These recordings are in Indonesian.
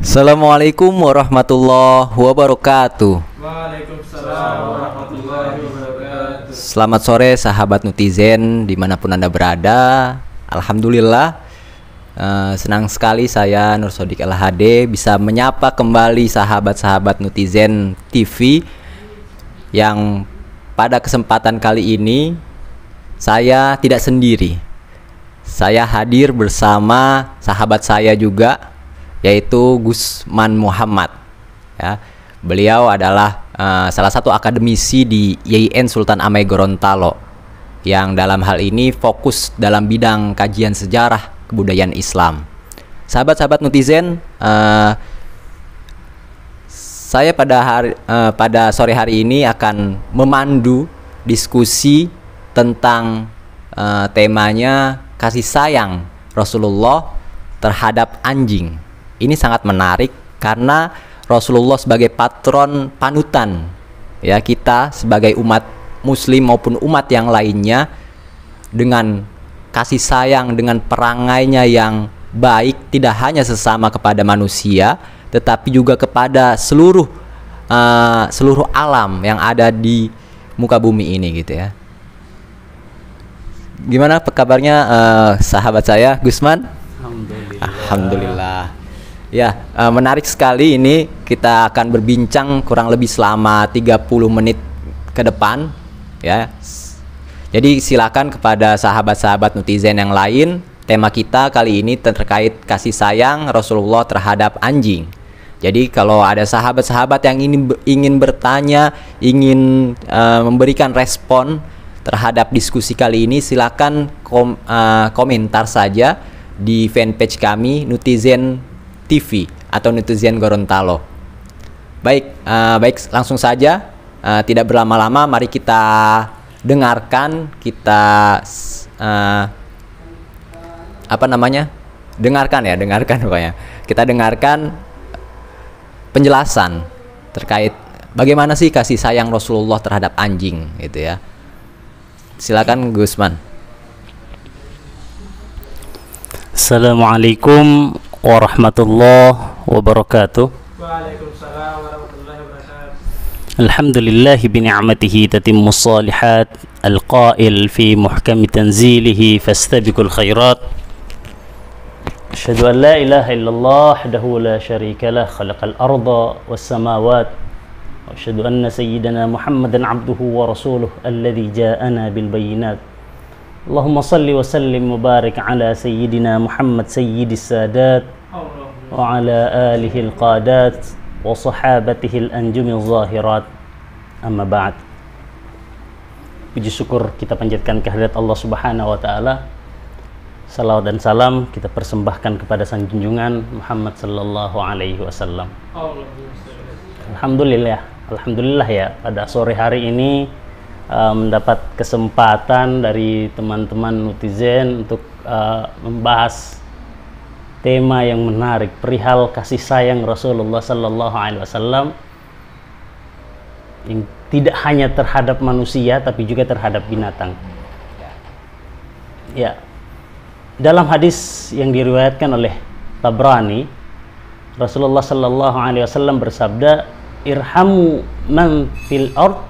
Assalamualaikum warahmatullahi wabarakatuh. Waalaikumsalam warahmatullahi wabarakatuh. Selamat sore sahabat netizen dimanapun Anda berada. Alhamdulillah, senang sekali saya Nur Sodik LHD bisa menyapa kembali sahabat-sahabat netizen TV yang pada kesempatan kali ini saya tidak sendiri. Saya hadir bersama sahabat saya juga, yaitu Gusman Muhammad. Ya, beliau adalah salah satu akademisi di YIN Sultan Amai Gorontalo yang dalam hal ini fokus dalam bidang kajian sejarah kebudayaan Islam. Sahabat-sahabat netizen, saya pada sore hari ini akan memandu diskusi tentang temanya kasih sayang Rasulullah terhadap anjing. Ini sangat menarik karena Rasulullah sebagai patron panutan ya kita sebagai umat muslim maupun umat yang lainnya, dengan kasih sayang, dengan perangainya yang baik tidak hanya sesama kepada manusia tetapi juga kepada seluruh alam yang ada di muka bumi ini gitu ya. Gimana kabarnya sahabat saya Gusman? Alhamdulillah. Ya, menarik sekali ini, kita akan berbincang kurang lebih selama 30 menit ke depan ya. Jadi silakan kepada sahabat-sahabat netizen yang lain, tema kita kali ini terkait kasih sayang Rasulullah terhadap anjing. Jadi kalau ada sahabat-sahabat yang ingin bertanya, ingin memberikan respon terhadap diskusi kali ini, silakan komentar saja di fanpage kami Netizen TV atau Netizen Gorontalo. Baik, langsung saja, tidak berlama-lama, mari kita dengarkan, dengarkan pokoknya. Kita dengarkan penjelasan terkait bagaimana sih kasih sayang Rasulullah terhadap anjing gitu ya. Silakan Gusman. Assalamualaikum warahmatullahi wabarakatuh. Waalaikumsalam warahmatullahi wabarakatuh. Alhamdulillahi bini'matihi tatimmus salihat. Al-qail fi muhkami tanzilihi fastabiqul khairat. Asyhadu an la ilaha illallah wahdahu la syarika lah, khalaqal arda was samawat. Wa asyhadu anna sayyidana Muhammadan abduhu wa rasuluh alladzi ja'ana bil bayyinat. Allahumma salli wa sallim mubarak ala sayyidina Muhammad sayyidis sadat wa ala alihi al-qadat wa sahabatihi al-anjumil zahirat. Amma ba'd. Puji syukur kita panjatkan kehadirat Allah Subhanahu wa taala. Salawat dan salam kita persembahkan kepada sang junjungan Muhammad sallallahu alaihi wasallam. Alhamdulillah ya, pada sore hari ini mendapat kesempatan dari teman-teman netizen untuk membahas tema yang menarik, perihal kasih sayang Rasulullah sallallahu alaihi wasallam yang tidak hanya terhadap manusia tapi juga terhadap binatang. Ya. Dalam hadis yang diriwayatkan oleh Tabrani, Rasulullah sallallahu alaihi wasallam bersabda, "Irhamu man fil ard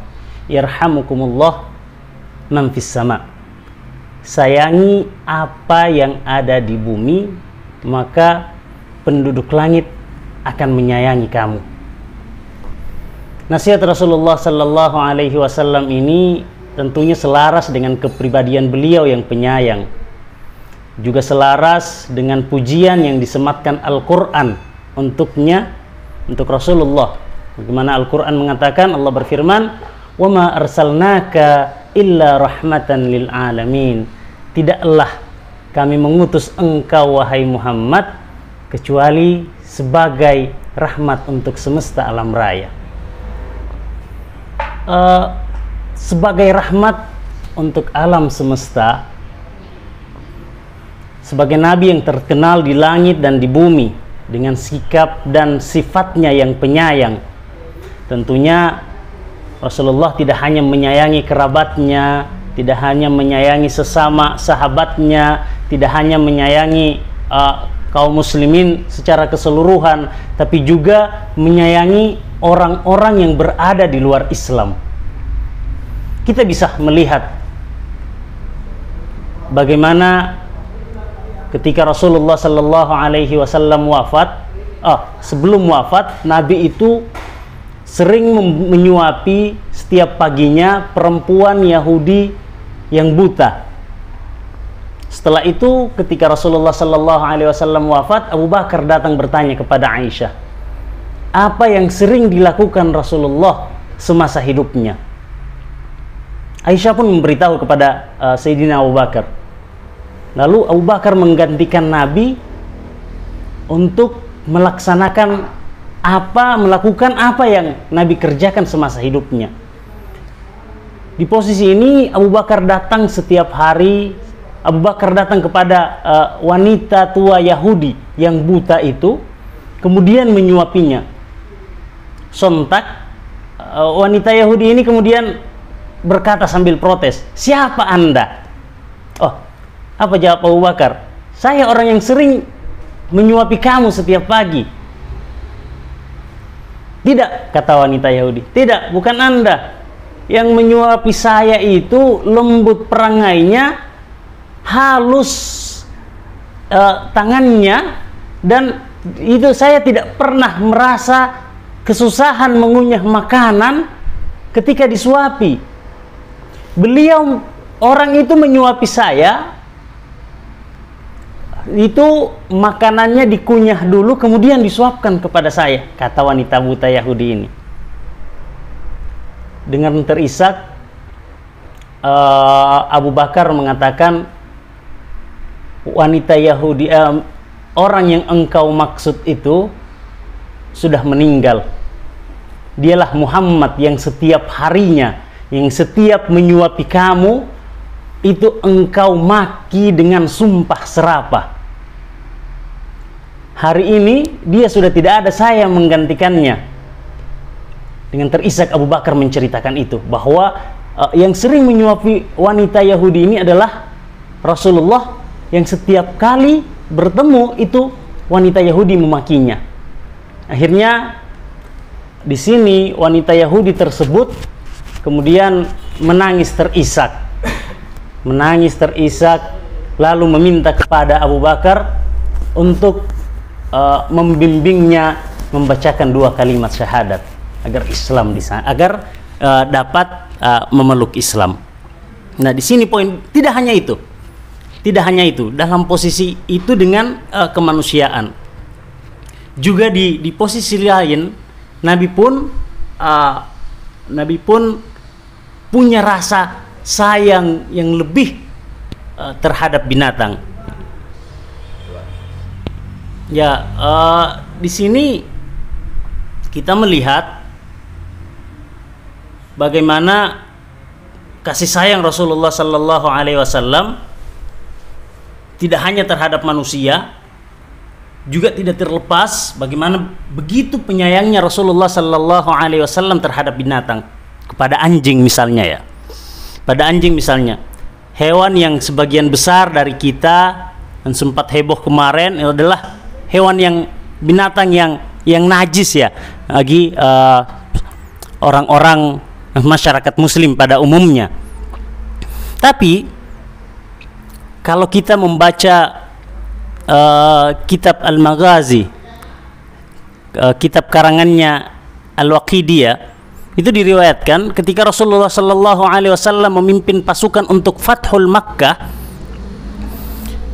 yarhamukumullah man fis sama." Sayangi apa yang ada di bumi, maka penduduk langit akan menyayangi kamu. Nasihat Rasulullah sallallahu alaihi wasallam ini tentunya selaras dengan kepribadian beliau yang penyayang, juga selaras dengan pujian yang disematkan Al-Quran untuknya, untuk Rasulullah. Bagaimana Al-Quran mengatakan, Allah berfirman, وَمَا أَرْسَلْنَاكَ إِلَّا رَحْمَةً لِلْعَالَمِينَ. Tidaklah kami mengutus engkau wahai Muhammad kecuali sebagai rahmat untuk semesta alam raya. Sebagai rahmat untuk alam semesta, sebagai nabi yang terkenal di langit dan di bumi dengan sikap dan sifatnya yang penyayang, tentunya Rasulullah tidak hanya menyayangi kerabatnya, tidak hanya menyayangi sesama sahabatnya, tidak hanya menyayangi kaum muslimin secara keseluruhan, tapi juga menyayangi orang-orang yang berada di luar Islam. Kita bisa melihat bagaimana ketika Rasulullah sallallahu alaihi wasallam wafat, sebelum wafat Nabi itu sering menyuapi setiap paginya perempuan Yahudi yang buta. Setelah itu ketika Rasulullah sallallahu alaihi wasallam wafat, Abu Bakar datang bertanya kepada Aisyah, apa yang sering dilakukan Rasulullah semasa hidupnya? Aisyah pun memberitahu kepada Sayyidina Abu Bakar. Lalu Abu Bakar menggantikan Nabi untuk melaksanakan melakukan apa yang Nabi kerjakan semasa hidupnya. Di posisi ini Abu Bakar datang setiap hari. Abu Bakar datang kepada wanita tua Yahudi yang buta itu, kemudian menyuapinya. Sontak wanita Yahudi ini kemudian berkata sambil protes, "Siapa Anda?" "Oh," apa jawab Abu Bakar, "Saya orang yang sering menyuapi kamu setiap pagi." "Tidak," kata wanita Yahudi, "tidak, bukan Anda. Yang menyuapi saya itu lembut perangainya, halus tangannya, dan itu saya tidak pernah merasa kesusahan mengunyah makanan ketika disuapi. Beliau, orang itu menyuapi saya, itu makanannya dikunyah dulu kemudian disuapkan kepada saya," kata wanita buta Yahudi ini. Dengan terisak Abu Bakar mengatakan, "Wanita Yahudi, orang yang engkau maksud itu sudah meninggal. Dialah Muhammad yang setiap harinya, yang setiap menyuapi kamu itu engkau maki dengan sumpah serapah. Hari ini dia sudah tidak ada, saya menggantikannya." Dengan terisak Abu Bakar menceritakan itu, bahwa yang sering menyuapi wanita Yahudi ini adalah Rasulullah, yang setiap kali bertemu itu wanita Yahudi memakinya. Akhirnya di sini wanita Yahudi tersebut kemudian menangis terisak, lalu meminta kepada Abu Bakar untuk membimbingnya membacakan 2 kalimat syahadat agar Islam di sana, agar dapat memeluk Islam. Nah, di sini poin, tidak hanya itu, dalam posisi itu dengan kemanusiaan. Juga di posisi lain Nabi pun punya rasa sayang yang lebih terhadap binatang. Ya, di sini kita melihat bagaimana kasih sayang Rasulullah sallallahu alaihi wasallam tidak hanya terhadap manusia, juga tidak terlepas bagaimana begitu penyayangnya Rasulullah sallallahu alaihi wasallam terhadap binatang. Kepada anjing misalnya, ya. Pada anjing misalnya, hewan yang sebagian besar dari kita dan sempat heboh kemarin adalah hewan yang binatang yang najis, ya, bagi orang-orang masyarakat muslim pada umumnya. Tapi kalau kita membaca kitab Al-Maghazi, kitab karangannya Al-Waqidiyah, itu diriwayatkan ketika Rasulullah sallallahu alaihi wasallam memimpin pasukan untuk Fathul Makkah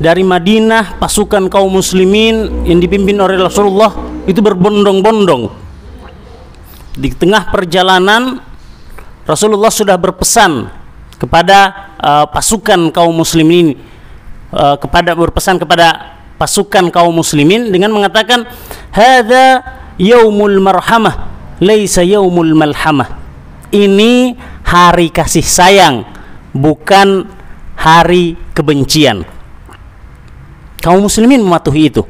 dari Madinah, pasukan kaum muslimin yang dipimpin oleh Rasulullah itu berbondong-bondong. Di tengah perjalanan Rasulullah sudah berpesan kepada pasukan kaum muslimin, berpesan kepada pasukan kaum muslimin dengan mengatakan, "Hadza yaumul marhamah, laisa yaumul malhamah." Ini hari kasih sayang, bukan hari kebencian. Kaum muslimin mematuhi itu.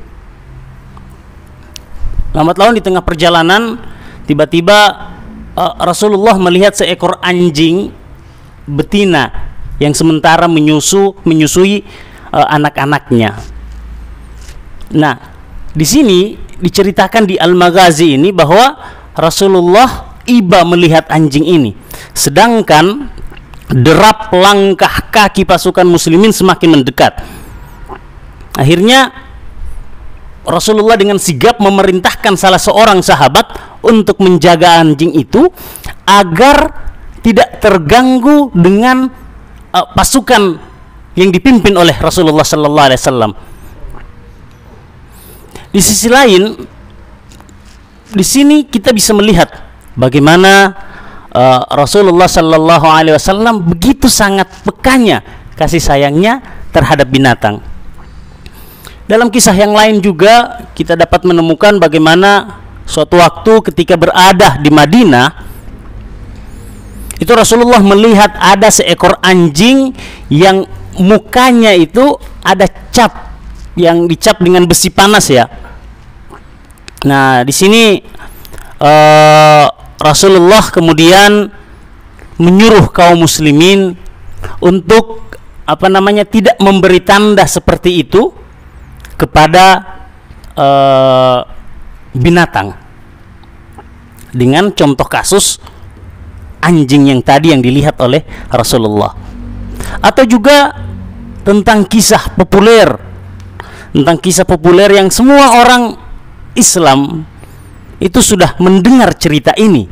Lambat laun di tengah perjalanan, tiba-tiba Rasulullah melihat seekor anjing betina yang sementara menyusui anak-anaknya. Nah, di sini diceritakan di Al-Maghazi ini bahwa Rasulullah iba melihat anjing ini, sedangkan derap langkah kaki pasukan muslimin semakin mendekat. Akhirnya Rasulullah dengan sigap memerintahkan salah seorang sahabat untuk menjaga anjing itu agar tidak terganggu dengan pasukan yang dipimpin oleh Rasulullah sallallahu alaihi wasallam. Di sisi lain, di sini kita bisa melihat bagaimana Rasulullah sallallahu alaihi wasallam begitu sangat pekanya kasih sayangnya terhadap binatang. Dalam kisah yang lain juga kita dapat menemukan bagaimana suatu waktu ketika berada di Madinah, itu Rasulullah melihat ada seekor anjing yang mukanya itu ada cap, yang dicap dengan besi panas ya. Nah, di sini Rasulullah kemudian menyuruh kaum muslimin untuk tidak memberi tanda seperti itu kepada binatang, dengan contoh kasus anjing yang tadi yang dilihat oleh Rasulullah. Atau juga tentang kisah populer yang semua orang Islam itu sudah mendengar cerita ini.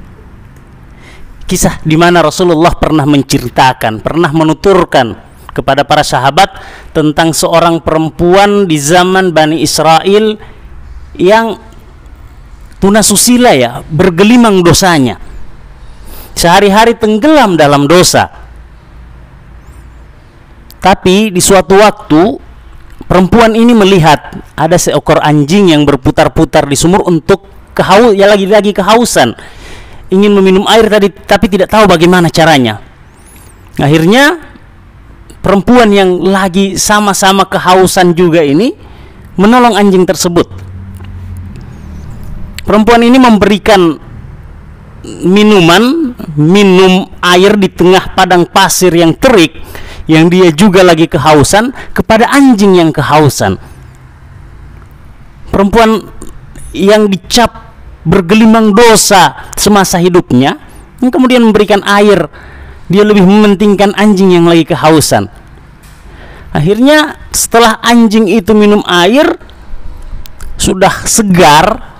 Kisah di mana Rasulullah pernah menceritakan, pernah menuturkan kepada para sahabat tentang seorang perempuan di zaman Bani Israel yang tunasusila ya, bergelimang dosanya, sehari-hari tenggelam dalam dosa. Tapi di suatu waktu perempuan ini melihat ada seekor anjing yang berputar-putar di sumur untuk lagi-lagi kehausan, ingin meminum air tapi tidak tahu bagaimana caranya. Akhirnya perempuan yang lagi sama-sama kehausan juga ini menolong anjing tersebut. Perempuan ini memberikan minum air di tengah padang pasir yang terik, yang dia juga lagi kehausan, kepada anjing yang kehausan. Perempuan yang dicap bergelimang dosa semasa hidupnya, yang kemudian memberikan air, dia lebih mementingkan anjing yang lagi kehausan. Akhirnya setelah anjing itu minum air sudah segar,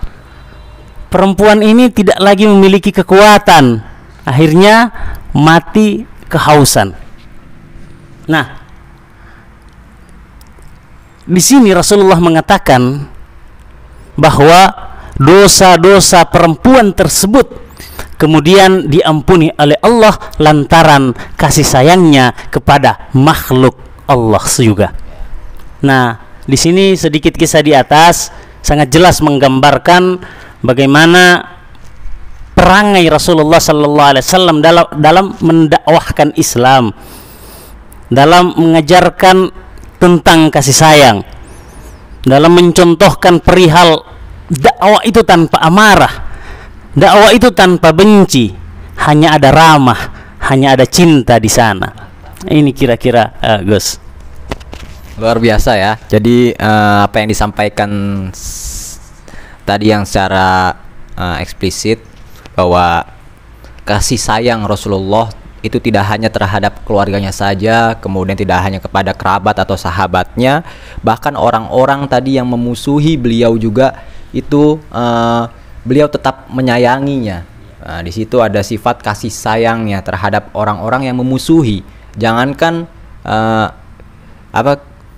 perempuan ini tidak lagi memiliki kekuatan, akhirnya mati kehausan. Nah, di sini Rasulullah mengatakan bahwa dosa-dosa perempuan tersebut kemudian diampuni oleh Allah lantaran kasih sayangnya kepada makhluk Allah juga. Nah, di sini sedikit kisah di atas sangat jelas menggambarkan bagaimana perangai Rasulullah sallallahu alaihi wasallam dalam mendakwahkan Islam, dalam mengajarkan tentang kasih sayang, dalam mencontohkan perihal dakwah itu tanpa amarah, dakwah itu tanpa benci, hanya ada ramah, hanya ada cinta di sana. Ini kira-kira Gus. Luar biasa ya. Jadi apa yang disampaikan tadi yang secara eksplisit bahwa kasih sayang Rasulullah itu tidak hanya terhadap keluarganya saja, kemudian tidak hanya kepada kerabat atau sahabatnya, bahkan orang-orang tadi yang memusuhi beliau juga itu beliau tetap menyayanginya. Di situ ada sifat kasih sayangnya terhadap orang-orang yang memusuhi. Jangankan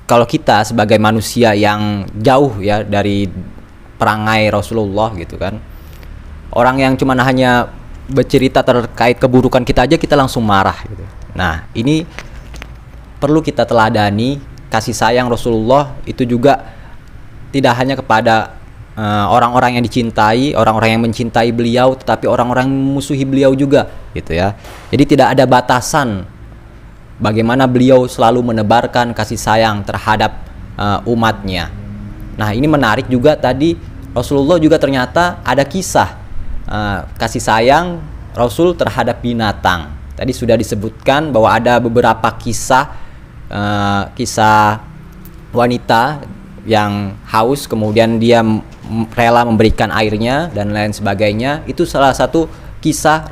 kalau kita sebagai manusia yang jauh ya dari perangai Rasulullah gitu kan, orang yang cuma hanya bercerita terkait keburukan kita aja kita langsung marah gitu. Nah, ini perlu kita teladani. Kasih sayang Rasulullah itu juga tidak hanya kepada orang-orang yang dicintai, orang-orang yang mencintai beliau, tetapi orang-orang yang memusuhi beliau juga gitu ya. Jadi tidak ada batasan bagaimana beliau selalu menebarkan kasih sayang terhadap umatnya. Nah, ini menarik juga tadi Rasulullah juga ternyata ada kisah kasih sayang Rasul terhadap binatang. Tadi sudah disebutkan bahwa ada beberapa kisah wanita yang haus kemudian dia rela memberikan airnya dan lain sebagainya, itu salah satu kisah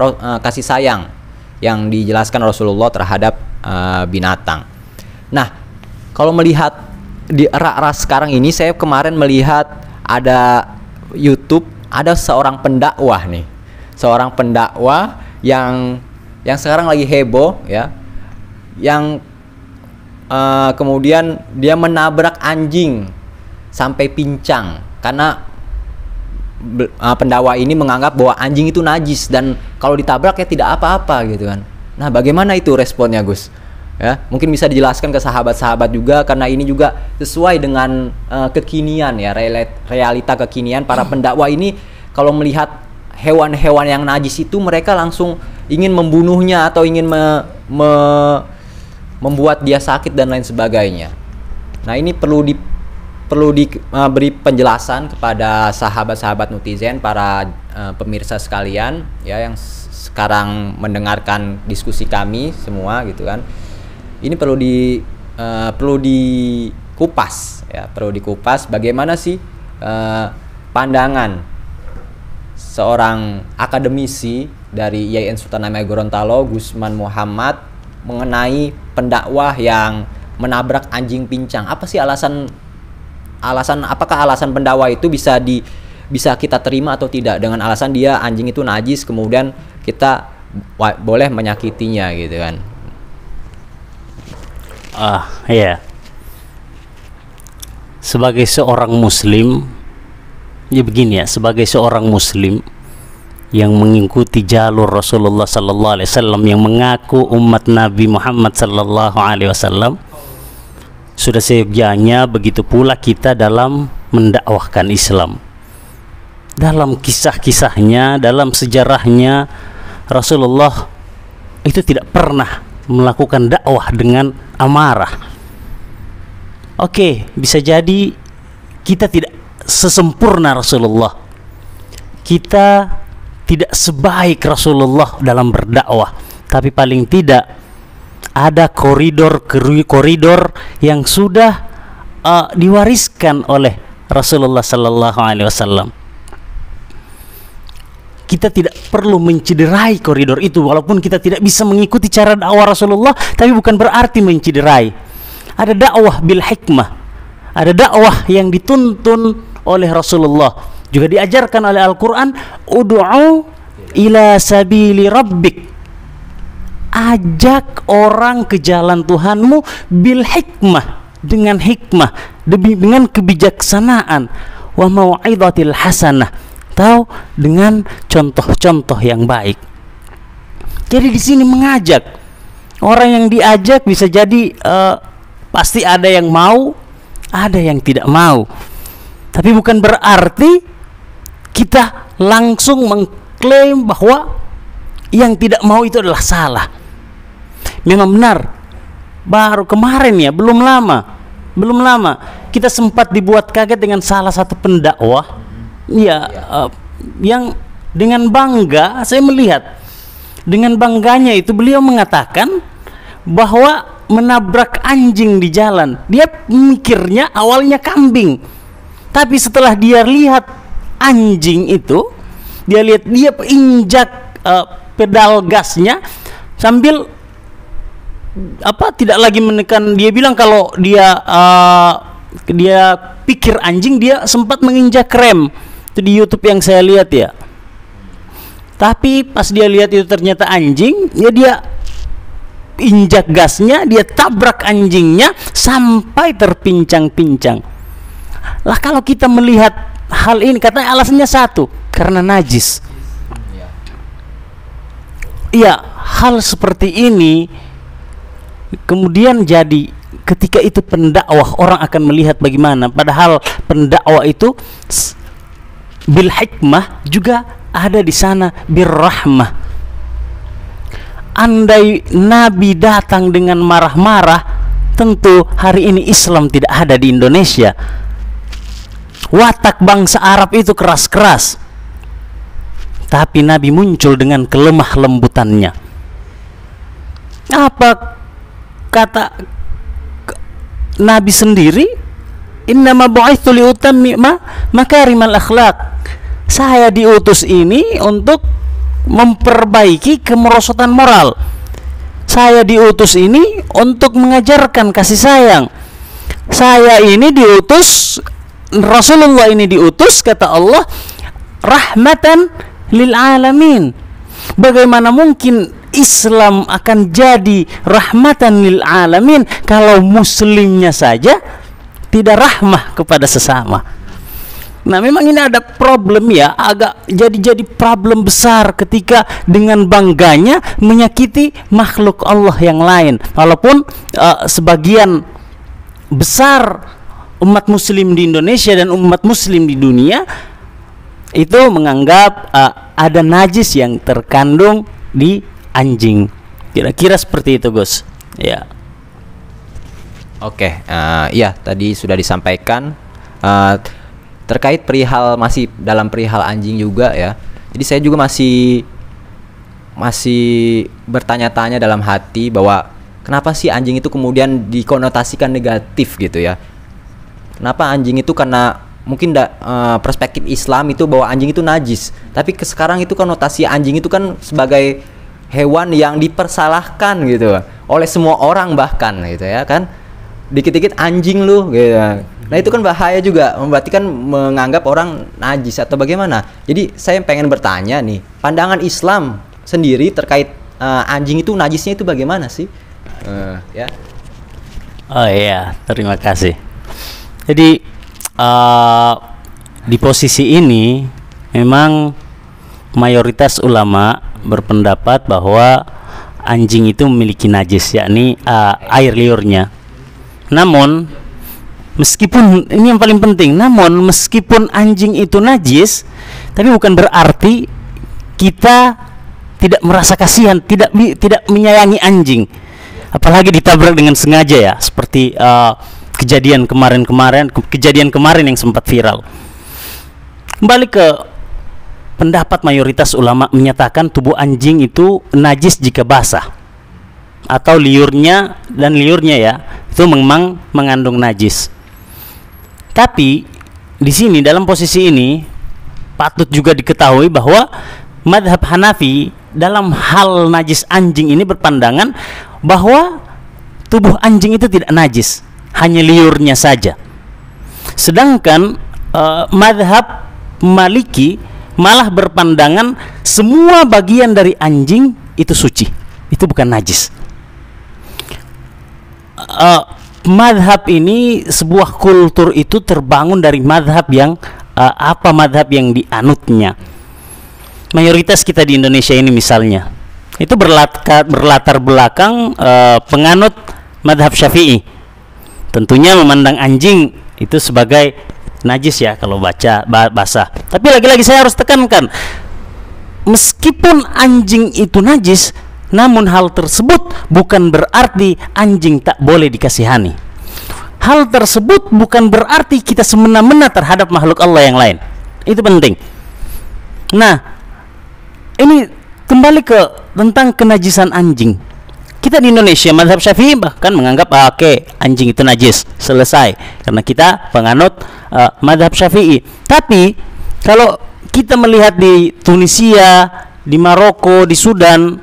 kasih sayang yang dijelaskan Rasulullah terhadap binatang. Nah, kalau melihat di era sekarang ini, saya kemarin melihat ada YouTube, ada seorang pendakwah nih, seorang pendakwah yang sekarang lagi heboh ya, yang kemudian dia menabrak anjing sampai pincang karena pendakwa ini menganggap bahwa anjing itu najis dan kalau ditabrak ya tidak apa-apa gitu kan. Nah, bagaimana itu responnya, Gus? Ya, mungkin bisa dijelaskan ke sahabat-sahabat juga karena ini juga sesuai dengan kekinian ya, realita kekinian para pendakwa ini. Kalau melihat hewan-hewan yang najis itu mereka langsung ingin membunuhnya atau ingin membuat dia sakit dan lain sebagainya. Nah, ini perlu diberi penjelasan kepada sahabat-sahabat netizen, para pemirsa sekalian ya yang sekarang mendengarkan diskusi kami semua gitu kan. Ini perlu dikupas ya, perlu dikupas bagaimana sih pandangan seorang akademisi dari IAIN Sultan Hamid Gorontalo, Gusman Muhammad, mengenai pendakwah yang menabrak anjing pincang. Apa sih apakah alasan pendakwa itu bisa kita terima atau tidak dengan alasan dia anjing itu najis kemudian kita boleh menyakitinya gitu kan. Ya. Sebagai seorang muslim, ya begini ya, sebagai seorang muslim yang mengikuti jalur Rasulullah sallallahu alaihi wasallam, yang mengaku umat Nabi Muhammad sallallahu alaihi wasallam, sudah seyogyanya begitu pula kita dalam mendakwahkan Islam. Dalam kisah-kisahnya, dalam sejarahnya, Rasulullah itu tidak pernah melakukan dakwah dengan amarah. Oke, bisa jadi kita tidak sesempurna Rasulullah, kita tidak sebaik Rasulullah dalam berdakwah, tapi paling tidak ada koridor yang sudah diwariskan oleh Rasulullah sallallahu alaihi wasallam. Kita tidak perlu mencederai koridor itu, walaupun kita tidak bisa mengikuti cara dakwah Rasulullah, tapi bukan berarti mencederai. Ada dakwah bil hikmah, ada dakwah yang dituntun oleh Rasulullah, juga diajarkan oleh Al-Quran. Ud'u ila sabili rabbik, ajak orang ke jalan Tuhanmu bil hikmah, dengan hikmah, dengan kebijaksanaan, wa mau'izatil hasanah, atau dengan contoh-contoh yang baik. Jadi di sini mengajak orang yang diajak bisa jadi pasti ada yang mau, ada yang tidak mau. Tapi bukan berarti kita langsung mengklaim bahwa yang tidak mau itu adalah salah. Memang benar, baru kemarin ya, belum lama kita sempat dibuat kaget dengan salah satu pendakwah ya, yang dengan bangga saya melihat, dengan bangganya itu beliau mengatakan bahwa menabrak anjing di jalan, dia mikirnya awalnya kambing, tapi setelah dia lihat anjing itu, dia injak pedal gasnya sambil tidak lagi menekan. Dia bilang kalau dia pikir anjing, dia sempat menginjak rem. Itu di YouTube yang saya lihat ya. Tapi pas dia lihat itu ternyata anjing, ya dia injak gasnya, dia tabrak anjingnya sampai terpincang-pincang. Lah kalau kita melihat hal ini, katanya alasannya satu, karena najis. Iya, hal seperti ini kemudian jadi ketika itu pendakwah, orang akan melihat bagaimana, padahal pendakwah itu bil hikmah juga ada di sana birrahmah. Andai Nabi datang dengan marah-marah, tentu hari ini Islam tidak ada di Indonesia. Watak bangsa Arab itu keras-keras, tapi Nabi muncul dengan kelemah lembutannya. Apa kata Nabi sendiri? innama bu'itsu liutammima makarimal akhlaq. Saya diutus ini untuk memperbaiki kemerosotan moral. Saya diutus ini untuk mengajarkan kasih sayang. Saya ini diutus, Rasulullah ini diutus, kata Allah, rahmatan lil alamin. Bagaimana mungkin Islam akan jadi rahmatan lil alamin kalau muslimnya saja tidak rahmah kepada sesama? Nah, memang ini ada problem ya, agak jadi problem besar ketika dengan bangganya menyakiti makhluk Allah yang lain. Walaupun sebagian besar umat muslim di Indonesia dan umat muslim di dunia itu menganggap ada najis yang terkandung di anjing. Kira-kira seperti itu, Gus. Ya. Oke, iya tadi sudah disampaikan terkait masih dalam perihal anjing juga ya. Jadi saya juga masih bertanya-tanya dalam hati bahwa kenapa sih anjing itu kemudian dikonotasikan negatif gitu ya? Kenapa anjing itu, karena mungkin perspektif Islam itu bahwa anjing itu najis, tapi sekarang itu konotasi anjing itu kan sebagai hewan yang dipersalahkan gitu oleh semua orang, bahkan gitu ya kan, dikit-dikit anjing lu gitu. Nah itu kan bahaya juga, berarti kan menganggap orang najis atau bagaimana. Jadi saya pengen bertanya nih, pandangan Islam sendiri terkait anjing itu najisnya itu bagaimana sih? Ya. Oh iya, terima kasih. Jadi di posisi ini memang mayoritas ulama berpendapat bahwa anjing itu memiliki najis, yakni air liurnya. Namun meskipun ini yang paling penting, namun meskipun anjing itu najis, tapi bukan berarti kita tidak merasa kasihan, tidak menyayangi anjing. Apalagi ditabrak dengan sengaja ya, seperti kejadian kemarin yang sempat viral. Kembali ke pendapat mayoritas ulama menyatakan tubuh anjing itu najis jika basah, atau liurnya ya itu memang mengandung najis. Tapi di sini dalam posisi ini patut juga diketahui bahwa mazhab Hanafi dalam hal najis anjing ini berpandangan bahwa tubuh anjing itu tidak najis, hanya liurnya saja. Sedangkan mazhab Maliki malah berpandangan semua bagian dari anjing itu suci, itu bukan najis. Madhab ini, sebuah kultur itu terbangun dari madhab yang madhab yang dianutnya. Mayoritas kita di Indonesia ini misalnya itu berlatar belakang penganut madhab Syafi'i. Tentunya memandang anjing itu sebagai najis ya kalau basah. Tapi lagi-lagi saya harus tekankan, meskipun anjing itu najis, namun hal tersebut bukan berarti anjing tak boleh dikasihani. Hal tersebut bukan berarti kita semena-mena terhadap makhluk Allah yang lain. Itu penting. Nah, ini kembali ke tentang kenajisan anjing. Kita di Indonesia, mazhab Syafi'i bahkan menganggap anjing itu najis, selesai, karena kita penganut mazhab Syafi'i. Tapi kalau kita melihat di Tunisia, di Maroko, di Sudan,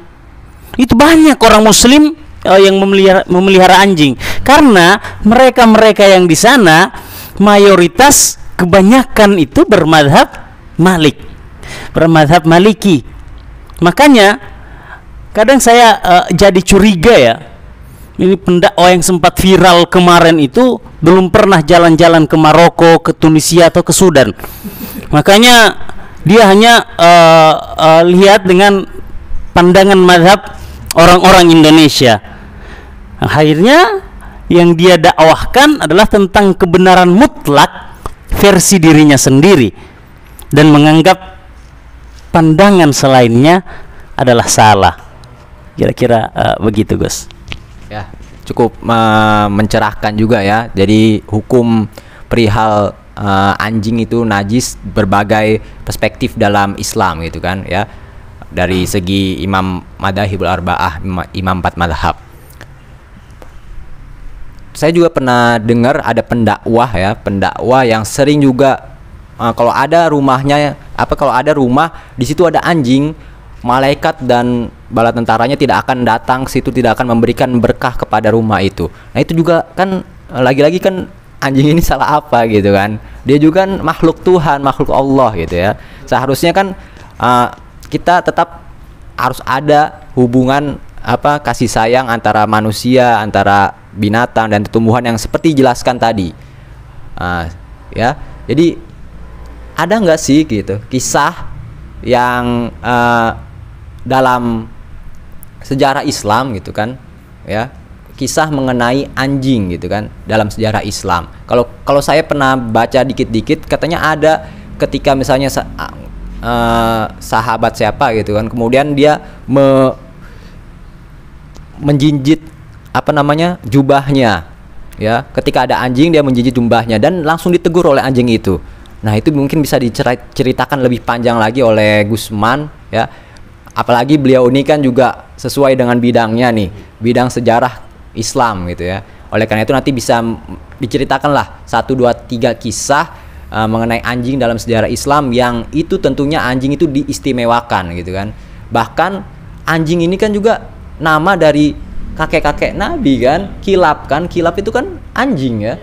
itu banyak orang muslim yang memelihara anjing, karena mereka yang di sana mayoritas kebanyakan itu bermadhab Maliki. Makanya kadang saya jadi curiga ya, ini pendakwah yang sempat viral kemarin itu belum pernah jalan-jalan ke Maroko, ke Tunisia atau ke Sudan. Makanya dia hanya lihat dengan pandangan mazhab orang-orang Indonesia. Akhirnya yang dia dakwahkan adalah tentang kebenaran mutlak versi dirinya sendiri, dan menganggap pandangan selainnya adalah salah. Kira-kira begitu, Gus. Ya, cukup mencerahkan juga ya. Jadi hukum perihal anjing itu najis berbagai perspektif dalam Islam gitu kan ya. Dari segi Imam Madzhabul Arba'ah, Imam 4 mazhab. saya juga pernah dengar ada pendakwah yang sering juga kalau ada rumah di situ ada anjing, malaikat dan bala tentaranya tidak akan datang ke situ, tidak akan memberikan berkah kepada rumah itu. Nah itu juga kan lagi-lagi kan anjing ini salah apa gitu kan? Dia juga kan makhluk Tuhan, makhluk Allah gitu ya. Seharusnya kan kita tetap harus ada hubungan kasih sayang antara manusia, antara binatang dan tumbuhan yang seperti dijelaskan tadi. Ya, jadi ada nggak sih gitu kisah yang dalam sejarah Islam gitu kan, ya, kisah mengenai anjing gitu kan dalam sejarah Islam. Kalau saya pernah baca dikit-dikit, katanya ada ketika misalnya sahabat siapa gitu kan, kemudian dia menjinjit jubahnya, ya, ketika ada anjing dia menjinjit jubahnya dan langsung ditegur oleh anjing itu. Nah itu mungkin bisa diceritakan lebih panjang lagi oleh Gusman, ya, apalagi beliau ini kan juga sesuai dengan bidangnya nih, bidang sejarah Islam gitu ya. Oleh karena itu nanti bisa diceritakanlah 1, 2, 3 kisah mengenai anjing dalam sejarah Islam yang itu tentunya anjing itu diistimewakan gitu kan. Bahkan anjing ini kan juga nama dari kakek-kakek Nabi kan, Kilab itu kan anjing ya.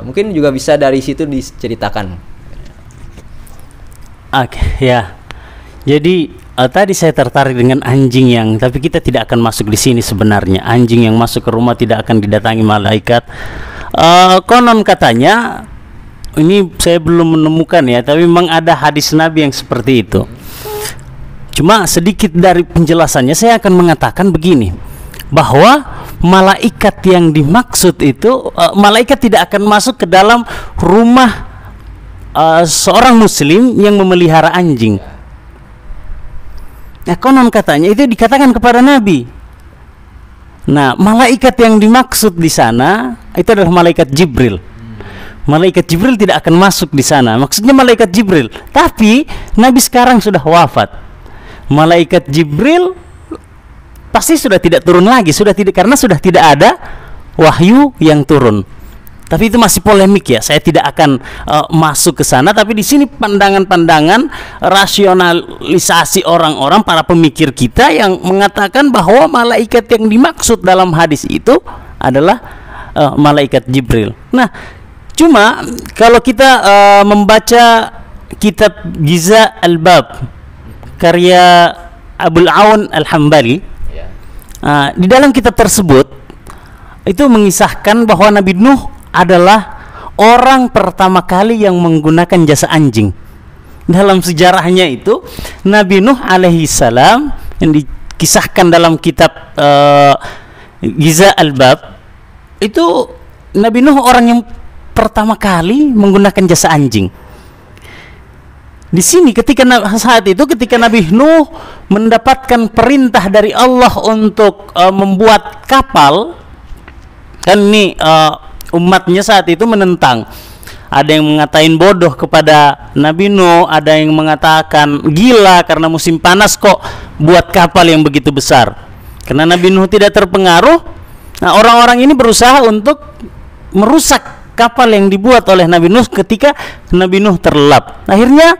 Mungkin juga bisa dari situ diceritakan. Oke, ya. Jadi tadi saya tertarik dengan anjing yang, tapi kita tidak akan masuk di sini sebenarnya. Anjing yang masuk ke rumah tidak akan didatangi malaikat. Konon katanya, ini saya belum menemukan ya, tapi memang ada hadis Nabi yang seperti itu. Cuma sedikit dari penjelasannya saya akan mengatakan begini, bahwa malaikat yang dimaksud itu malaikat tidak akan masuk ke dalam rumah seorang muslim yang memelihara anjing. Nah, konon katanya itu dikatakan kepada Nabi. Nah, malaikat yang dimaksud di sana itu adalah malaikat Jibril. Malaikat Jibril tidak akan masuk di sana. Maksudnya malaikat Jibril. Tapi Nabi sekarang sudah wafat. Malaikat Jibril pasti sudah tidak turun lagi, karena sudah tidak ada wahyu yang turun. Tapi itu masih polemik ya. Saya tidak akan masuk ke sana. Tapi di sini pandangan-pandangan rasionalisasi orang-orang, para pemikir kita yang mengatakan bahwa malaikat yang dimaksud dalam hadis itu adalah malaikat Jibril. Nah, cuma kalau kita membaca kitab Giza Al-Bab karya Abul Aun Al-Hambali, di dalam kitab tersebut itu mengisahkan bahwa Nabi Nuh adalah orang pertama kali yang menggunakan jasa anjing. Dalam sejarahnya itu Nabi Nuh alaihi salam yang dikisahkan dalam kitab Giza Al-Bab, itu Nabi Nuh orang yang pertama kali menggunakan jasa anjing. Di sini ketika Nabi Nuh mendapatkan perintah dari Allah untuk membuat kapal, kan ini umatnya saat itu menentang. Ada yang mengatain bodoh kepada Nabi Nuh, ada yang mengatakan gila karena musim panas kok buat kapal yang begitu besar. Karena Nabi Nuh tidak terpengaruh, nah orang-orang ini berusaha untuk merusak kapal yang dibuat oleh Nabi Nuh ketika Nabi Nuh terlelap. Akhirnya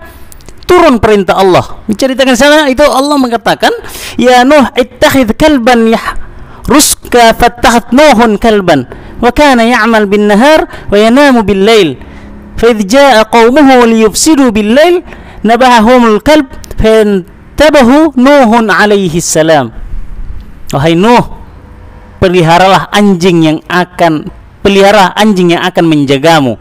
turun perintah Allah. Diceritakan sana itu Allah mengatakan, ya Nuh ittakhidh kalban ruska fattahat Nuhun kalban wa kana ya'mal bin nahar wa yanamu bil lail fa idh jaa qaumuhu liyufsidu bil lail nabahahumul kalb fantabahu Nuhun alaihi salam. Wahai Nuh, peliharalah anjing yang akan menjagamu.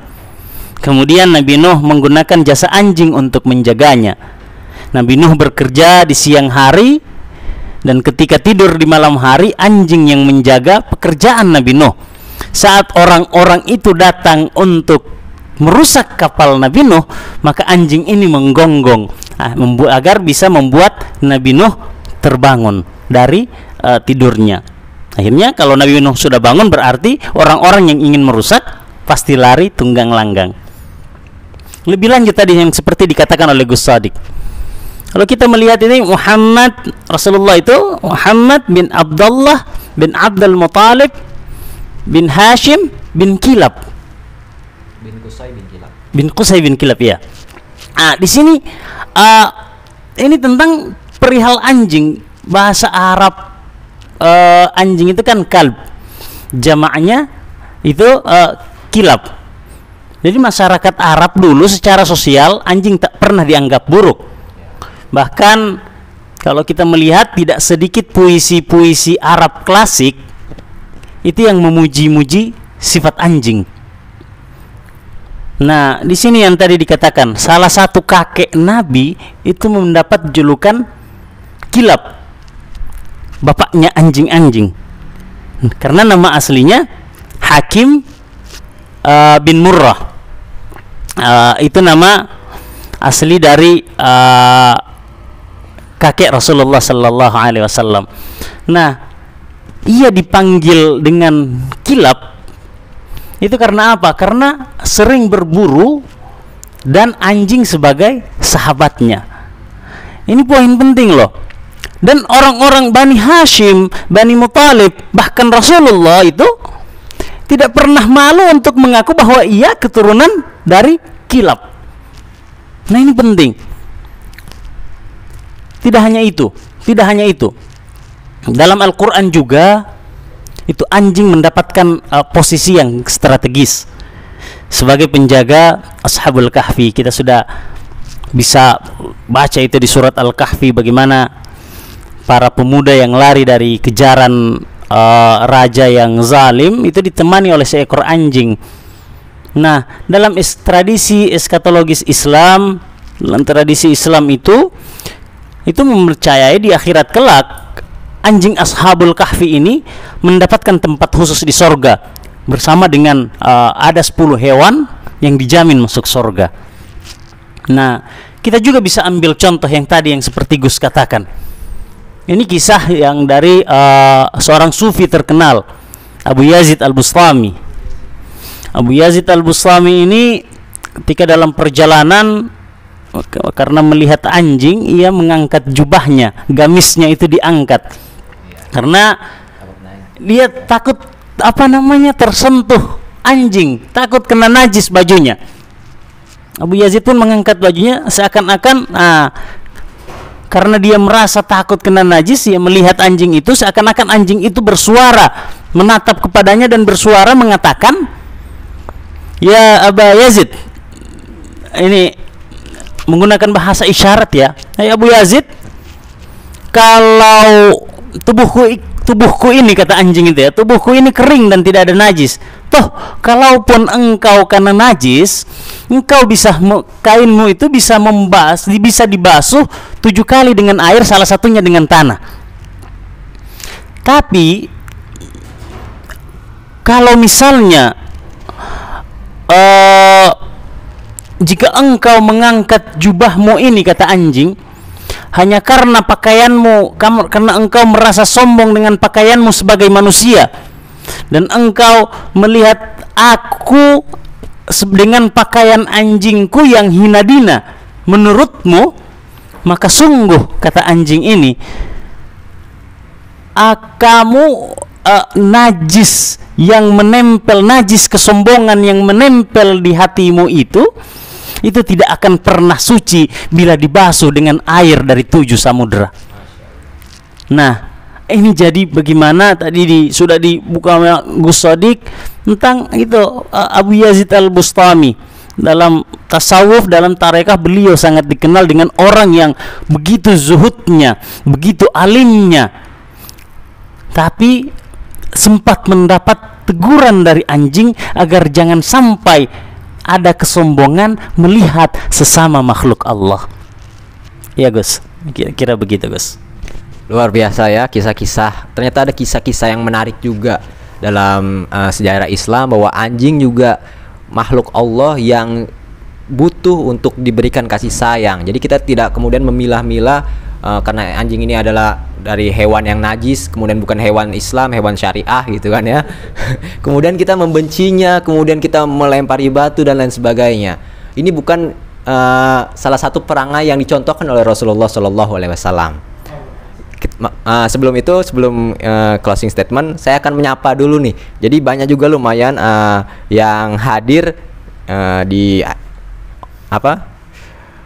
Kemudian Nabi Nuh menggunakan jasa anjing untuk menjaganya. Nabi Nuh bekerja di siang hari, dan ketika tidur di malam hari, anjing yang menjaga pekerjaan Nabi Nuh. Saat orang-orang itu datang untuk merusak kapal Nabi Nuh, maka anjing ini menggonggong agar bisa membuat Nabi Nuh terbangun dari tidurnya. Akhirnya kalau Nabi Nuh sudah bangun, berarti orang-orang yang ingin merusak pasti lari tunggang langgang. Lebih lanjut tadi yang seperti dikatakan oleh Gus Shadiq. Kalau kita melihat ini Rasulullah itu Muhammad bin Abdullah bin Abdul Muttalib bin Hashim bin Kilab. Bin Qusay bin Kilab. Bin Qusay bin Kilab, ya. Di sini ini tentang perihal anjing. Bahasa Arab anjing itu kan kalb, jamaknya itu kilab. Jadi masyarakat Arab dulu secara sosial anjing tak pernah dianggap buruk. Bahkan kalau kita melihat tidak sedikit puisi-puisi Arab klasik itu yang memuji-muji sifat anjing. Nah, di sini yang tadi dikatakan salah satu kakek Nabi itu mendapat julukan Kilab, bapaknya anjing-anjing, karena nama aslinya Hakim bin Murrah. Itu nama asli dari kakek Rasulullah Sallallahu Alaihi Wasallam. Nah, ia dipanggil dengan Kilab itu karena apa? Karena sering berburu dan anjing sebagai sahabatnya. Ini poin penting loh. Dan orang-orang Bani Hashim, Bani Muthalib, bahkan Rasulullah itu tidak pernah malu untuk mengaku bahwa ia keturunan dari Kilab. Nah, ini penting. Tidak hanya itu. Dalam Al-Quran juga itu anjing mendapatkan posisi yang strategis sebagai penjaga Ashabul Kahfi. Kita sudah bisa baca itu di surat Al-Kahfi, bagaimana para pemuda yang lari dari kejaran raja yang zalim itu ditemani oleh seekor anjing. Nah, dalam tradisi eskatologis Islam, dalam tradisi Islam itu mempercayai di akhirat kelak anjing Ashabul Kahfi ini mendapatkan tempat khusus di sorga bersama dengan ada 10 hewan yang dijamin masuk sorga. Nah, kita juga bisa ambil contoh yang tadi yang seperti Gus katakan. Ini kisah yang dari seorang sufi terkenal, Abu Yazid Al-Bustami. Abu Yazid Al-Bustami ini ketika dalam perjalanan karena melihat anjing, ia mengangkat jubahnya, gamisnya itu diangkat. Karena dia takut tersentuh anjing, takut kena najis bajunya. Abu Yazid pun mengangkat bajunya seakan-akan karena dia merasa takut kena najis, dia melihat anjing itu seakan-akan anjing itu bersuara, menatap kepadanya dan bersuara mengatakan, "Ya Abu Yazid." Ini menggunakan bahasa isyarat ya. "Hai Abu Yazid, kalau tubuhku ini," kata anjing itu ya, "tubuhku ini kering dan tidak ada najis. Toh, kalaupun engkau kena najis, engkau kainmu itu bisa dibasuh 7 kali dengan air, salah satunya dengan tanah. Tapi kalau misalnya jika engkau mengangkat jubahmu ini," kata anjing, "hanya karena pakaianmu, karena engkau merasa sombong dengan pakaianmu sebagai manusia, dan engkau melihat aku dengan pakaian anjingku yang hina dina menurutmu, maka sungguh," kata anjing ini, "kamu najis yang menempel, najis kesombongan yang menempel di hatimu itu tidak akan pernah suci bila dibasuh dengan air dari 7 samudera." Nah, ini jadi bagaimana tadi sudah dibuka Gus Sodik tentang itu Abu Yazid Al-Bustami. Dalam tasawuf, dalam tarekah, beliau sangat dikenal dengan orang yang begitu zuhudnya, begitu alimnya, tapi sempat mendapat teguran dari anjing agar jangan sampai ada kesombongan melihat sesama makhluk Allah. Ya Gus, kira-kira begitu Gus. Luar biasa ya kisah-kisah. Ternyata ada kisah-kisah yang menarik juga dalam sejarah Islam, bahwa anjing juga makhluk Allah yang butuh untuk diberikan kasih sayang. Jadi kita tidak kemudian memilah-milah karena anjing ini adalah dari hewan yang najis, kemudian bukan hewan Islam, hewan syariah gitu kan ya. Kemudian kita membencinya, kemudian kita melempari batu dan lain sebagainya. Ini bukan salah satu perangai yang dicontohkan oleh Rasulullah SAW. sebelum closing statement, saya akan menyapa dulu nih. Jadi banyak juga lumayan yang hadir di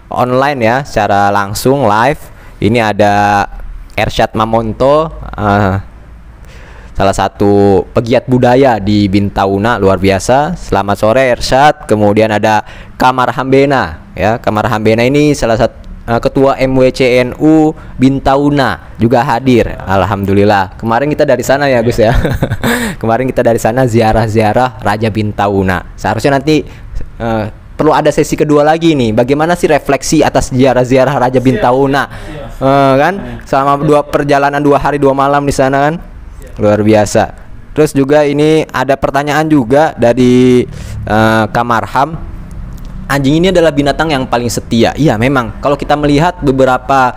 online ya, secara langsung live. Ini ada Ersyad Mamonto, salah satu pegiat budaya di Bintauna, luar biasa. Selamat sore Ersyad. Kemudian ada Kamar Hambena ya. Kamar Hambena ini salah satu ketua MWCNU Bintauna juga hadir. Alhamdulillah. Kemarin kita dari sana ya Gus ya. Kemarin kita dari sana ziarah-ziarah Raja Bintauna. Seharusnya nanti perlu ada sesi kedua lagi nih. Bagaimana sih refleksi atas ziarah-ziarah Raja Bintauna? Kan selama perjalanan 2 hari 2 malam di sana kan. Luar biasa. Terus juga ini ada pertanyaan juga dari Kamarham. Anjing ini adalah binatang yang paling setia. Iya, memang. Kalau kita melihat beberapa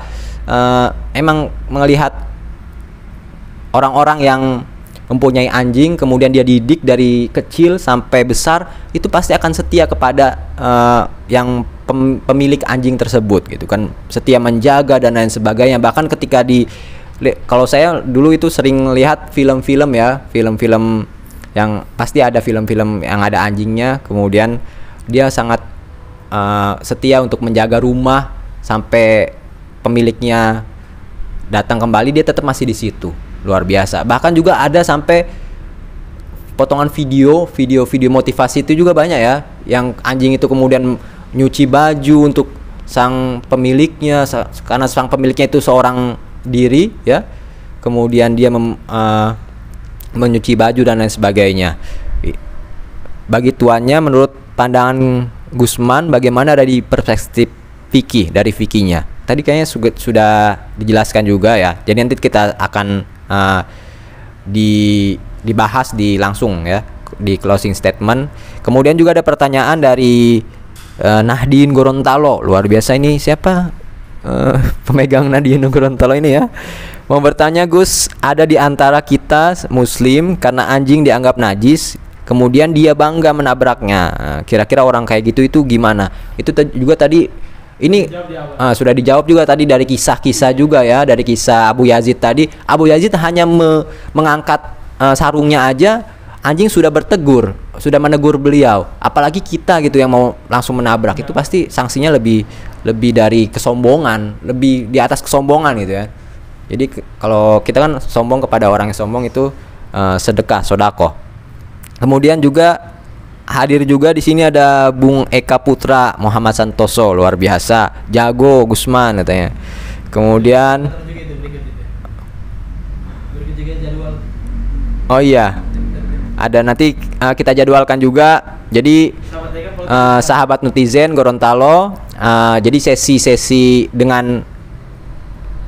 emang melihat orang-orang yang mempunyai anjing, kemudian dia didik dari kecil sampai besar, itu pasti akan setia kepada yang pemilik anjing tersebut gitu kan. Setia menjaga dan lain sebagainya. Bahkan ketika kalau saya dulu itu sering lihat film-film ya, film-film yang pasti ada film-film yang ada anjingnya, kemudian dia sangat setia untuk menjaga rumah sampai pemiliknya datang kembali, dia tetap masih di situ. Luar biasa. Bahkan juga ada sampai potongan video motivasi itu juga banyak ya, yang anjing itu kemudian nyuci baju untuk sang pemiliknya, karena sang pemiliknya itu seorang diri ya, kemudian dia menyuci baju dan lain sebagainya. Bagi tuannya, menurut pandangan Gusman, bagaimana dari perspektif fikih, dari fikihnya tadi kayaknya sudah dijelaskan juga ya. Jadi nanti kita akan dibahas langsung ya di closing statement. Kemudian juga ada pertanyaan dari Nahdien Gorontalo. Luar biasa, ini siapa pemegang Nahdien Gorontalo ini ya? Mau bertanya, Gus, ada di antara kita muslim karena anjing dianggap najis, kemudian dia bangga menabraknya. Kira-kira orang kayak gitu itu gimana? Itu juga tadi ini sudah dijawab juga tadi dari kisah-kisah juga ya, dari kisah Abu Yazid tadi. Abu Yazid hanya mengangkat sarungnya aja, anjing sudah menegur beliau. Apalagi kita gitu yang mau langsung menabrak, itu pasti sanksinya lebih dari kesombongan, lebih di atas kesombongan gitu ya. Jadi kalau kita kan sombong kepada orang yang sombong itu sedekah, sodako. Kemudian juga hadir juga di sini ada Bung Eka Putra Muhammad Santoso, luar biasa, jago Gusman katanya. Kemudian oh iya, ada nanti kita jadwalkan juga. Jadi sahabat netizen Gorontalo, jadi sesi-sesi dengan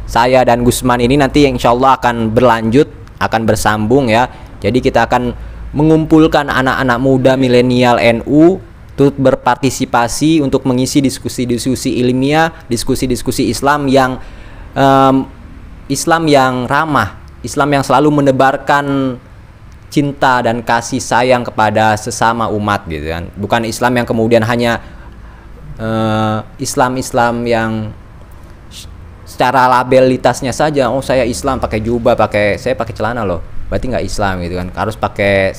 saya dan Gusman ini nanti insya Allah akan berlanjut, akan bersambung ya. Jadi kita akan mengumpulkan anak-anak muda milenial NU untuk berpartisipasi untuk mengisi diskusi-diskusi ilmiah, diskusi-diskusi Islam yang ramah, Islam yang selalu menebarkan cinta dan kasih sayang kepada sesama umat gitu kan. Bukan Islam yang kemudian hanya Islam yang secara labelitasnya saja. Oh, saya Islam pakai jubah, saya pakai celana loh, berarti nggak Islam gitu kan. Harus pakai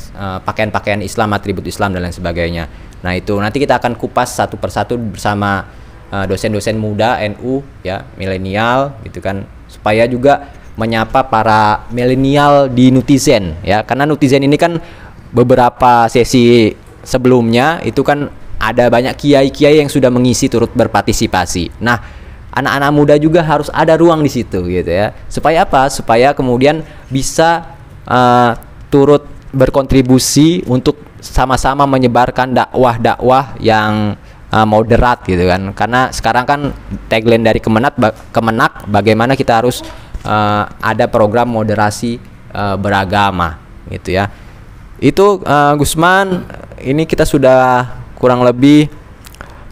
pakaian-pakaian Islam, atribut Islam dan lain sebagainya. Nah itu nanti kita akan kupas satu persatu bersama dosen-dosen muda NU ya, milenial gitu kan, supaya juga menyapa para milenial di netizen ya. Karena netizen ini kan beberapa sesi sebelumnya itu kan ada banyak kiai-kiai yang sudah mengisi turut berpartisipasi. Nah, anak-anak muda juga harus ada ruang di situ gitu ya. Supaya apa? Supaya kemudian bisa turut berkontribusi untuk sama-sama menyebarkan dakwah-dakwah yang moderat gitu kan. Karena sekarang kan tagline dari Kemenak bagaimana kita harus ada program moderasi beragama gitu ya. Itu Gusman, ini kita sudah kurang lebih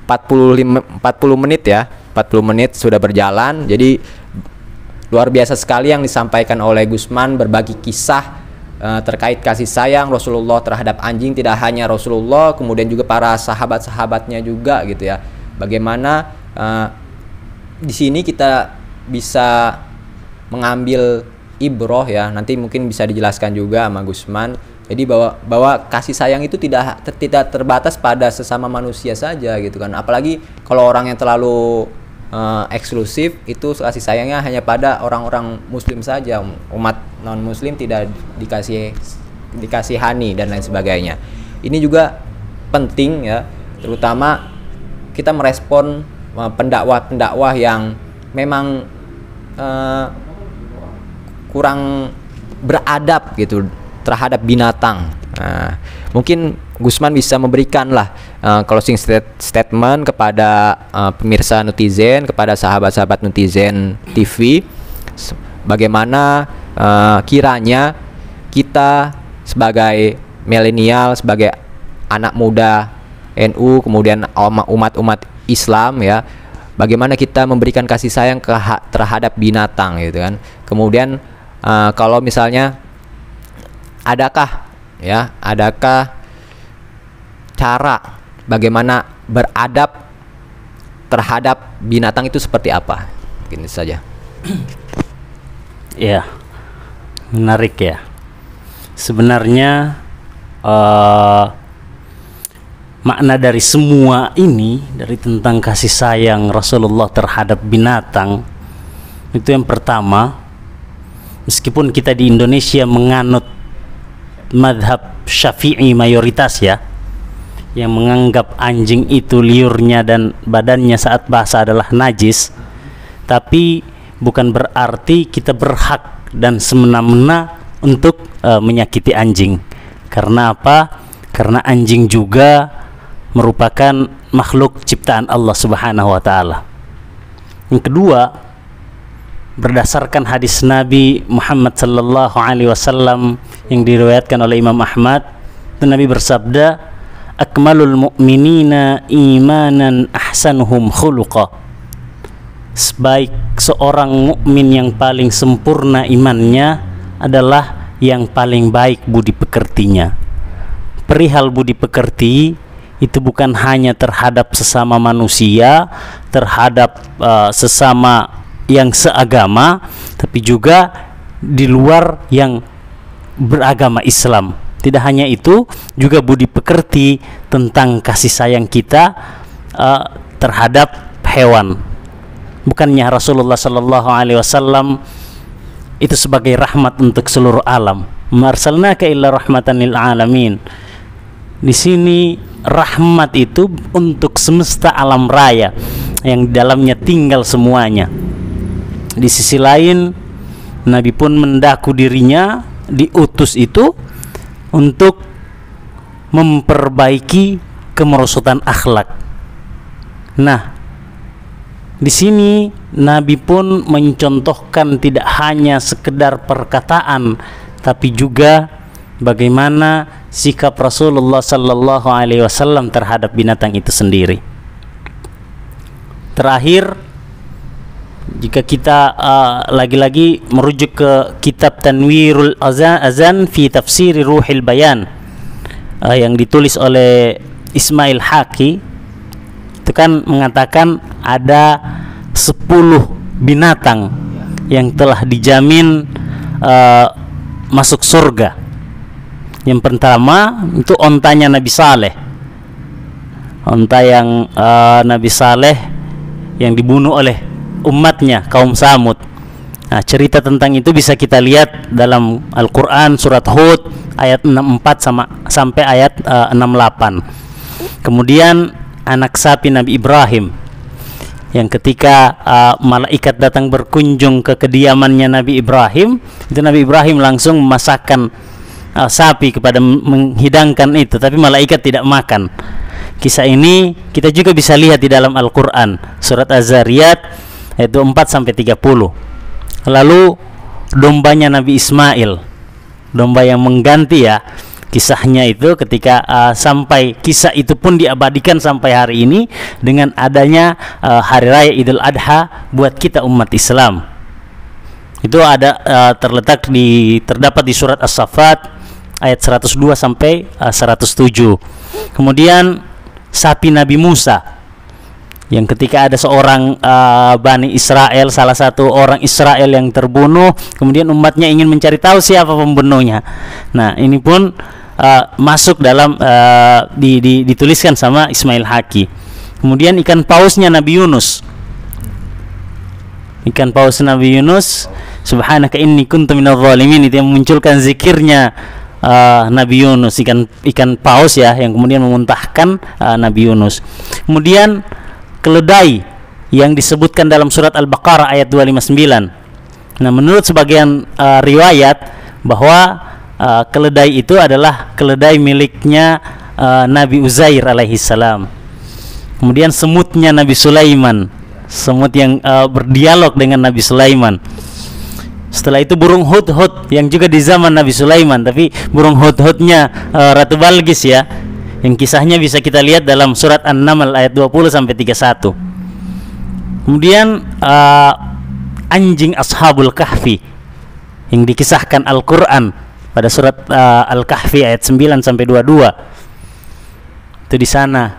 40 menit ya. 40 menit sudah berjalan. Jadi luar biasa sekali yang disampaikan oleh Gusman, berbagi kisah terkait kasih sayang Rasulullah terhadap anjing. Tidak hanya Rasulullah, kemudian juga para sahabat-sahabatnya juga gitu ya. Bagaimana di sini kita bisa mengambil ibroh ya, nanti mungkin bisa dijelaskan juga sama Gusman. Jadi bahwa kasih sayang itu tidak terbatas pada sesama manusia saja gitu kan. Apalagi kalau orang yang terlalu eksklusif, itu kasih sayangnya hanya pada orang-orang muslim saja. Umat non muslim tidak dikasihani dan lain sebagainya. Ini juga penting ya, terutama kita merespon pendakwah yang memang kurang beradab gitu terhadap binatang. Nah, mungkin Gusman bisa memberikan lah closing statement kepada pemirsa netizen, kepada sahabat-sahabat netizen TV, bagaimana kiranya kita sebagai milenial, sebagai anak muda NU, kemudian umat Islam ya, bagaimana kita memberikan kasih sayang terhadap binatang gitu kan. Kemudian kalau misalnya adakah cara bagaimana beradab terhadap binatang itu seperti apa? Ini saja. Ya, menarik ya. Sebenarnya makna dari semua ini, dari tentang kasih sayang Rasulullah terhadap binatang, itu yang pertama, meskipun kita di Indonesia menganut madhab Syafi'i mayoritas ya, yang menganggap anjing itu liurnya dan badannya saat basah adalah najis, tapi bukan berarti kita berhak dan semena-mena untuk menyakiti anjing. Karena apa? Karena anjing juga merupakan makhluk ciptaan Allah Subhanahu wa taala. Yang kedua, berdasarkan hadis Nabi Muhammad sallallahu alaihi wasallam yang diriwayatkan oleh Imam Ahmad, Nabi bersabda, "Akmalul mu'minina imanan ahsanuhum khuluqa." Sebaik seorang mukmin yang paling sempurna imannya adalah yang paling baik budi pekertinya. Perihal budi pekerti itu bukan hanya terhadap sesama manusia, terhadap sesama yang seagama, tapi juga di luar yang beragama Islam. Tidak hanya itu, juga budi pekerti tentang kasih sayang kita terhadap hewan. Bukannya Rasulullah sallallahu alaihi wasallam itu sebagai rahmat untuk seluruh alam. Marsalnaka illa rahmatan lil alamin. Di sini rahmat itu untuk semesta alam raya yang di dalamnya tinggal semuanya. Di sisi lain, Nabi pun mendaku dirinya diutus itu untuk memperbaiki kemerosotan akhlak. Nah, di sini Nabi pun mencontohkan tidak hanya sekedar perkataan, tapi juga bagaimana sikap Rasulullah sallallahu alaihi wasallam terhadap binatang itu sendiri. Terakhir, jika kita lagi-lagi merujuk ke kitab Tanwirul Azan fi Tafsir Ruhil Bayan yang ditulis oleh Ismail Haqi, itu kan mengatakan ada 10 binatang yang telah dijamin masuk surga. Yang pertama itu ontanya Nabi Saleh, onta yang Nabi Saleh yang dibunuh oleh umatnya kaum Samud. Nah, cerita tentang itu bisa kita lihat dalam Al-Quran surat Hud ayat 64 sampai ayat 68. Kemudian anak sapi Nabi Ibrahim, yang ketika malaikat datang berkunjung ke kediamannya Nabi Ibrahim, itu Nabi Ibrahim langsung memasakkan sapi kepada menghidangkan itu, tapi malaikat tidak makan. Kisah ini kita juga bisa lihat di dalam Al-Quran surat Az-Zariyat ayat 4 sampai 30. Lalu dombanya Nabi Ismail, domba yang mengganti ya, kisahnya itu ketika sampai kisah itu pun diabadikan sampai hari ini dengan adanya hari raya Idul Adha buat kita umat Islam. Itu ada terdapat di surat As-Saffat ayat 102 sampai 107. Kemudian sapi Nabi Musa yang ketika ada seorang Bani Israel, salah satu orang Israel yang terbunuh, kemudian umatnya ingin mencari tahu siapa pembunuhnya. Nah, ini pun masuk dalam dituliskan sama Ismail Haqi. Kemudian ikan pausnya Nabi Yunus. Ikan paus Nabi Yunus, subhanaka inni kuntu minadh dhalimin, itu yang memunculkan zikirnya Nabi Yunus, ikan paus ya, yang kemudian memuntahkan Nabi Yunus. Kemudian keledai yang disebutkan dalam surat Al-Baqarah ayat 259. Nah, menurut sebagian riwayat bahwa keledai itu adalah keledai miliknya Nabi Uzair alaihissalam. Kemudian semutnya Nabi Sulaiman, semut yang berdialog dengan Nabi Sulaiman. Setelah itu burung hudhud yang juga di zaman Nabi Sulaiman, tapi burung hudhudnya Ratu Balqis ya, yang kisahnya bisa kita lihat dalam surat An-Naml ayat 20 sampai 31. Kemudian anjing Ashabul Kahfi yang dikisahkan Al-Qur'an pada surat Al-Kahfi ayat 9 sampai 22. Itu di sana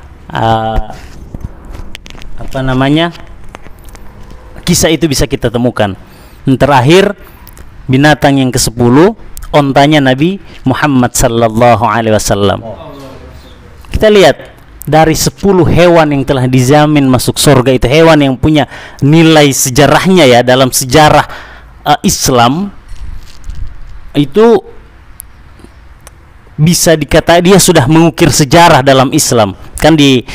kisah itu bisa kita temukan. Dan terakhir binatang yang ke-10, ontanya Nabi Muhammad sallallahu alaihi wasallam. Kita lihat dari 10 hewan yang telah dijamin masuk surga, itu hewan yang punya nilai sejarahnya ya dalam sejarah Islam, itu bisa dikata dia sudah mengukir sejarah dalam Islam. Kan di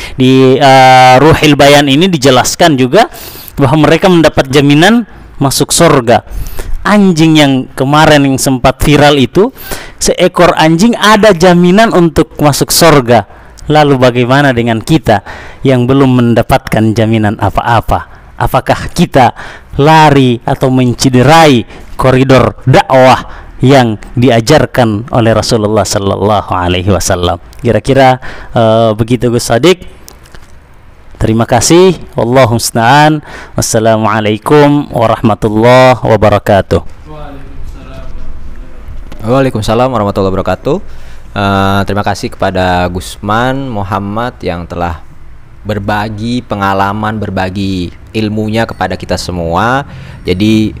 Ruhil Bayan ini dijelaskan juga bahwa mereka mendapat jaminan masuk surga. Anjing yang kemarin yang sempat viral itu, seekor anjing ada jaminan untuk masuk surga. Lalu bagaimana dengan kita yang belum mendapatkan jaminan apa-apa? Apakah kita lari atau menciderai koridor dakwah yang diajarkan oleh Rasulullah sallallahu alaihi wasallam? Kira-kira begitu Gus Sadik. Terima kasih. Wallahu musta'an. Wassalamualaikum warahmatullahi wabarakatuh. Waalaikumsalam warahmatullahi wabarakatuh. Terima kasih kepada Gusman Muhammad yang telah berbagi pengalaman, berbagi ilmunya kepada kita semua. Jadi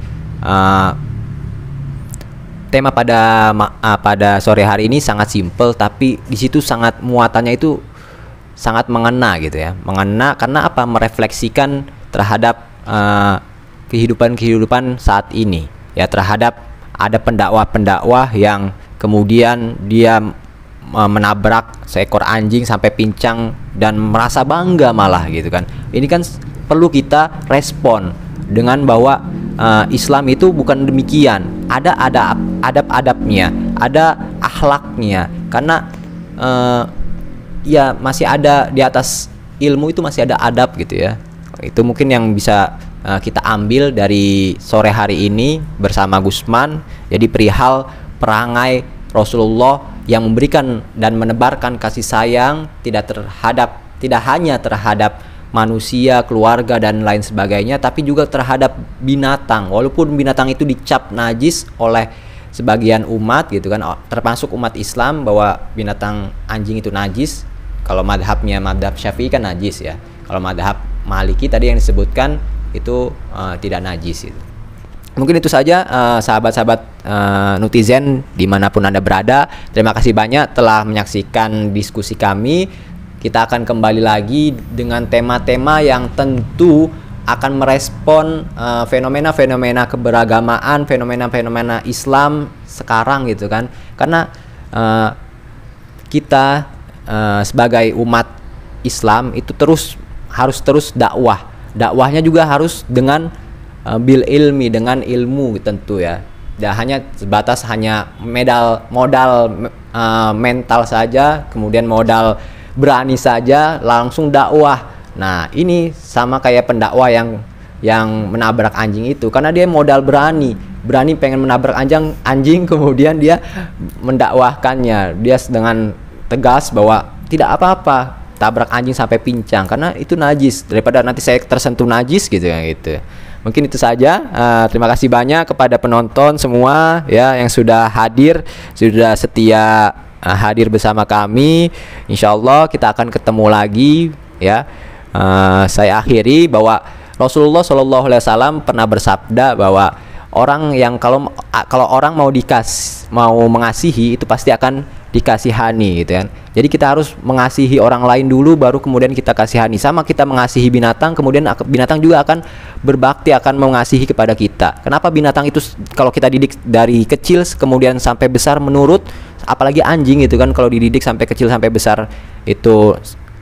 tema pada sore hari ini sangat simpel, tapi di situ sangat muatannya itu sangat mengena gitu ya. Mengena karena apa? Merefleksikan terhadap kehidupan saat ini ya, terhadap ada pendakwah yang kemudian dia menabrak seekor anjing sampai pincang dan merasa bangga malah gitu kan. Ini kan perlu kita respon dengan bahwa Islam itu bukan demikian. Ada adab-adabnya, ada akhlaknya. Karena ya masih ada di atas ilmu itu masih ada adab gitu ya. Itu mungkin yang bisa kita ambil dari sore hari ini bersama Gusman. Jadi perihal perangai Rasulullah yang memberikan dan menebarkan kasih sayang tidak hanya terhadap manusia, keluarga dan lain sebagainya, tapi juga terhadap binatang. Walaupun binatang itu dicap najis oleh sebagian umat gitu kan, termasuk umat Islam, bahwa binatang anjing itu najis. Kalau madhabnya madhab Syafi'i kan najis ya. Kalau madhab Maliki tadi yang disebutkan itu tidak najis itu. Mungkin itu saja sahabat-sahabat netizen dimanapun Anda berada. Terima kasih banyak telah menyaksikan diskusi kami. Kita akan kembali lagi dengan tema-tema yang tentu akan merespon fenomena-fenomena keberagamaan, fenomena-fenomena Islam sekarang gitu kan. Karena kita sebagai umat Islam itu harus terus dakwah. Dakwahnya juga harus dengan bil ilmi, dengan ilmu tentu ya. Tidak hanya sebatas modal mental saja, kemudian modal berani saja langsung dakwah. Nah, ini sama kayak pendakwah yang menabrak anjing itu, karena dia modal berani pengen menabrak anjing kemudian dia mendakwahkannya. Dia dengan tegas bahwa tidak apa-apa tabrak anjing sampai pincang karena itu najis, daripada nanti saya tersentuh najis gitu ya gitu. Mungkin itu saja. Terima kasih banyak kepada penonton semua ya yang sudah hadir, sudah setia hadir bersama kami. Insyaallah kita akan ketemu lagi ya saya akhiri bahwa Rasulullah Shallallahu Alaihi Wasallam pernah bersabda bahwa orang yang kalau orang mau mengasihi itu pasti akan dikasihani gitu kan. Jadi kita harus mengasihi orang lain dulu baru kemudian kita kasihani. Sama kita mengasihi binatang, kemudian binatang juga akan berbakti, akan mengasihi kepada kita. Kenapa binatang itu kalau kita didik dari kecil kemudian sampai besar menurut, apalagi anjing gitu kan, kalau dididik sampai kecil sampai besar itu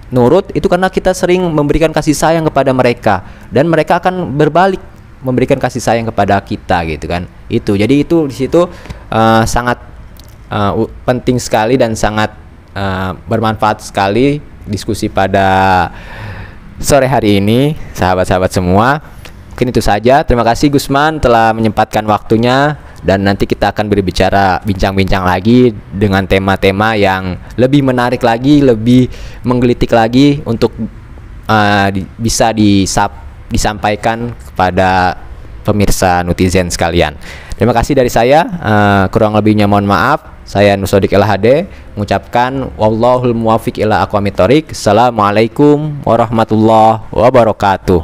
nurut, itu karena kita sering memberikan kasih sayang kepada mereka dan mereka akan berbalik memberikan kasih sayang kepada kita gitu kan. Itu jadi itu di situ sangat penting sekali dan sangat bermanfaat sekali diskusi pada sore hari ini, sahabat-sahabat semua. Mungkin itu saja. Terima kasih Gusman telah menyempatkan waktunya, dan nanti kita akan berbicara bincang-bincang lagi dengan tema-tema yang lebih menarik lagi, lebih menggelitik lagi untuk bisa disampaikan kepada pemirsa netizen sekalian. Terima kasih dari saya, kurang lebihnya mohon maaf. Saya Nusodik LHD mengucapkan wallahul muwafiq ila aqwamit thoriq. Assalamualaikum warahmatullahi wabarakatuh.